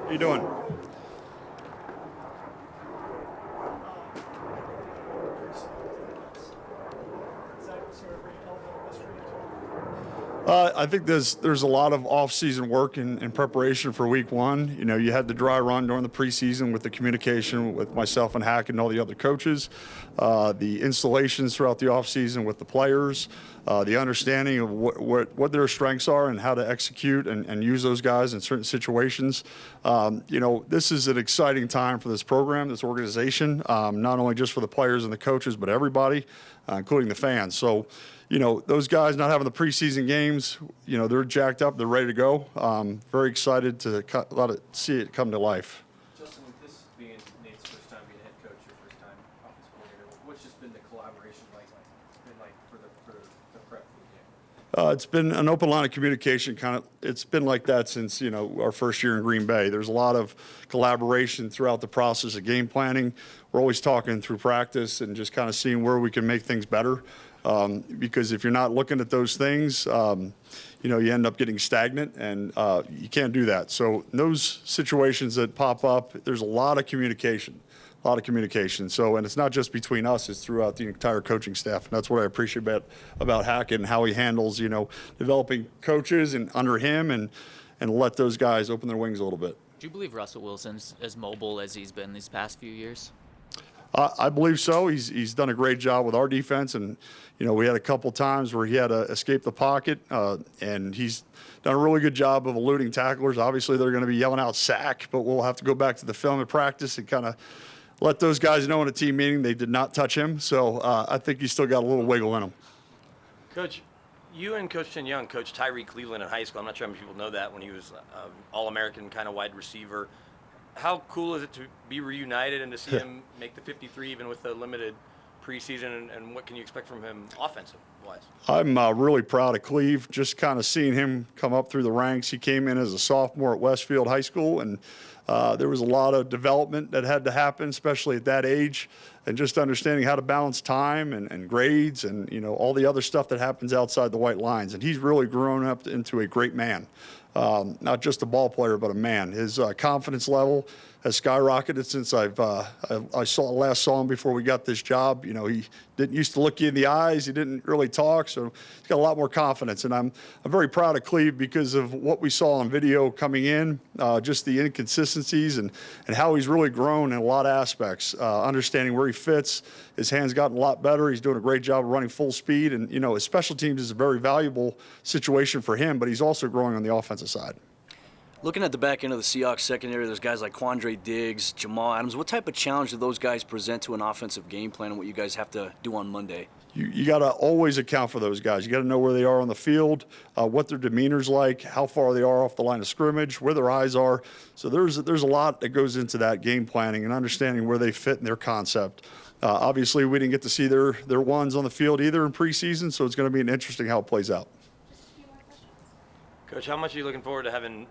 How you doing? I think there's a lot of off-season work in preparation for Week 1. You know, you had the dry run during the preseason with the communication with myself and Hack and all the other coaches, the installations throughout the off-season with the players, the understanding of what their strengths are and how to execute and use those guys in certain situations. You know, this is an exciting time for this program, this organization, not only just for the players and the coaches, but everybody, including the fans. So, you know, those guys not having the preseason games, you know, they're jacked up, they're ready to go. Very excited to see it come to life. Justin, with this being Nate's first time being head coach, your first time offensive coordinator, what's just been the collaboration like for the prep for the game? It's been an open line of communication, it's been like that since, you know, our first year in Green Bay. There's a lot of collaboration throughout the process of game planning. We're always talking through practice and just kind of seeing where we can make things better. Because if you're not looking at those things, you know, you end up getting stagnant, and you can't do that. So in those situations that pop up, there's a lot of communication. So, and it's not just between us, it's throughout the entire coaching staff. And that's what I appreciate about Hackett and how he handles, you know, developing coaches and under him and let those guys open their wings a little bit. Do you believe Russell Wilson's as mobile as he's been these past few years? I believe so. He's done a great job with our defense, and you know, we had a couple times where he had to escape the pocket, and he's done a really good job of eluding tacklers. Obviously, they're going to be yelling out sack, but we'll have to go back to the film and practice and kind of let those guys know in a team meeting they did not touch him. So I think he's still got a little wiggle in him. Coach, you and Coach Chin Young coached Tyrie Cleveland in high school. I'm not sure how many people know that when he was All-American kind of wide receiver. How cool is it to be reunited and to see him make the 53 even with the limited preseason, and what can you expect from him offensive-wise? I'm really proud of Cleve, just kind of seeing him come up through the ranks. He came in as a sophomore at Westfield High School, and there was a lot of development that had to happen, especially at that age, and just understanding how to balance time and grades and, you know, all the other stuff that happens outside the white lines. And he's really grown up into a great man. Not just a ball player, but a man. His confidence level has skyrocketed since I last saw him before we got this job. You know, he didn't used to look you in the eyes. He didn't really talk, so he's got a lot more confidence. And I'm very proud of Cleve because of what we saw on video coming in, just the inconsistencies and how he's really grown in a lot of aspects, understanding where he fits. His hand's gotten a lot better. He's doing a great job of running full speed. And, you know, his special teams is a very valuable situation for him, but he's also growing on the offensive side. Looking at the back end of the Seahawks secondary, there's guys like Quandre Diggs, Jamal Adams. What type of challenge do those guys present to an offensive game plan and what you guys have to do on Monday? You got to always account for those guys. You got to know where they are on the field, what their demeanor's like, how far they are off the line of scrimmage, where their eyes are. So there's a lot that goes into that game planning and understanding where they fit in their concept. Obviously, we didn't get to see their ones on the field either in preseason, so it's going to be interesting how it plays out. Coach, how much are you looking forward to having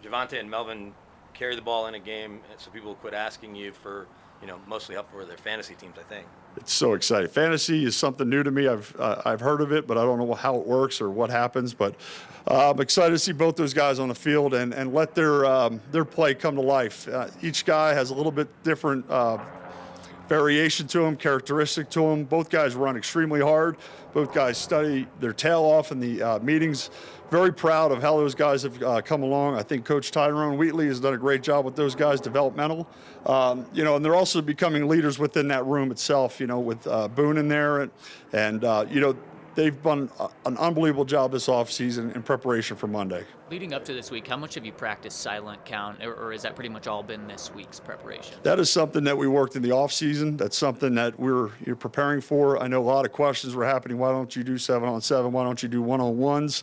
Javonte and Melvin carry the ball in a game so people will quit asking you for, you know, mostly help for their fantasy teams, I think? It's so exciting. Fantasy is something new to me. I've heard of it, but I don't know how it works or what happens. But I'm excited to see both those guys on the field and let their play come to life. Each guy has a little bit different variation to them, characteristic to them. Both guys run extremely hard. Both guys study their tail off in the meetings. Very proud of how those guys have come along. I think Coach Tyrone Wheatley has done a great job with those guys, developmental. You know, and they're also becoming leaders within that room itself, you know, with Boone in there. And you know, they've done an unbelievable job this offseason in preparation for Monday. Leading up to this week, how much have you practiced silent count, or has that pretty much all been this week's preparation? That is something that we worked in the offseason. That's something that you're preparing for. I know a lot of questions were happening. Why don't you do 7-on-7? Why don't you do 1-on-1s?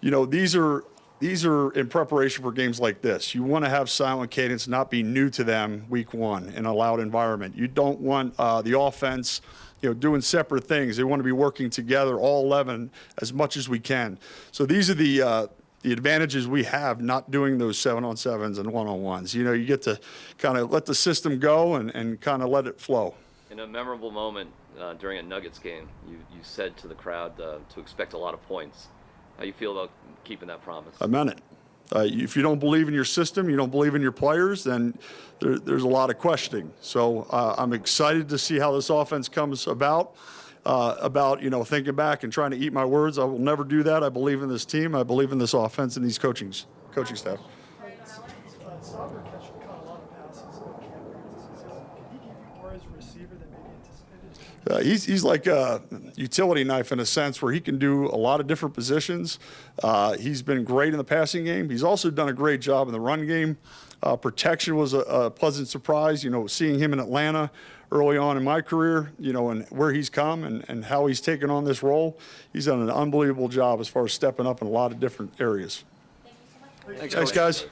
You know, these are in preparation for games like this. You want to have silent cadence not be new to them week one in a loud environment. You don't want the offense, you know, doing separate things. They want to be working together, all 11, as much as we can. So these are the advantages we have not doing those 7-on-7s and 1-on-1s. You know, you get to kind of let the system go and kind of let it flow. In a memorable moment during a Nuggets game, you said to the crowd to expect a lot of points. How you feel about keeping that promise? I meant it. If you don't believe in your system, you don't believe in your players, then there's a lot of questioning. So I'm excited to see how this offense comes about. Thinking back and trying to eat my words, I will never do that. I believe in this team. I believe in this offense and these coaching staff. Sauber caught a lot of passes in camp practice. Can he give you more as a receiver than maybe anticipated? He's like a utility knife in a sense where he can do a lot of different positions. He's been great in the passing game. He's also done a great job in the run game. Protection was a pleasant surprise, seeing him in Atlanta early on in my career, and where he's come and how he's taken on this role. He's done an unbelievable job as far as stepping up in a lot of different areas. Thanks, Thanks, guys.